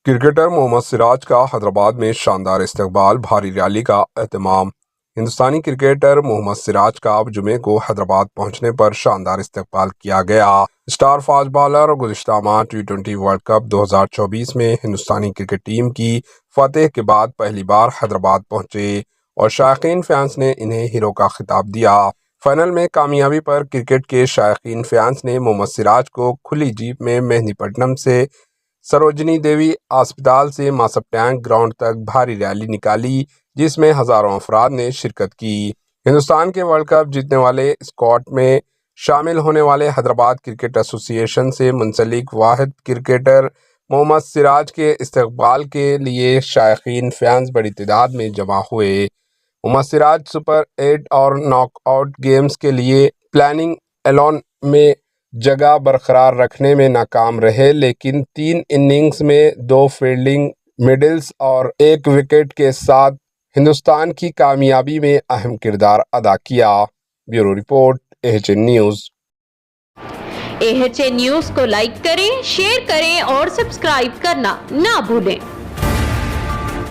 Cricketer محمد سراج کا حیدرآباد میں شاندار استقبال، بھاری ریلی کا اہتمام۔ ہندوستانی کرکٹر محمد سراج کا جمعے کو حیدرآباد پہنچنے پر شاندار استقبال کیا گیا۔ اسٹار فاسٹ بالر گزشتہ ماہ T20 ورلڈ کپ 2024 میں ہندوستانی کرکٹ ٹیم کی فتح کے بعد پہلی بار حیدرآباد پہنچے اور شائقین فینس نے انہیں ہیرو کا خطاب دیا۔ فائنل میں کامیابی پر کرکٹ کے شائقین فینس نے محمد سراج کو کھلی جیپ میں مہندی پٹنم سے سروجنی دیوی اسپتال سے ماسب ٹینک گراؤنڈ تک بھاری ریلی نکالی، جس میں ہزاروں افراد نے شرکت کی۔ ہندوستان کے ورلڈ کپ جیتنے والے اسکواڈ میں شامل ہونے والے حیدرآباد کرکٹ ایسوسی ایشن سے منسلک واحد کرکٹر محمد سراج کے استقبال کے لیے شائقین فینس بڑی تعداد میں جمع ہوئے۔ محمد سراج سپر 8 اور ناک آؤٹ گیمز کے لیے پلیننگ 11 میں جگہ برقرار رکھنے میں ناکام رہے، لیکن 3 اننگز میں 2 فیلڈنگ مڈلز اور 1 وکٹ کے ساتھ ہندوستان کی کامیابی میں اہم کردار ادا کیا۔ Bureau report, AHN news. AHN news کو لائک کریں، شیئر کریں اور سبسکرائب کرنا نہ بھولیں۔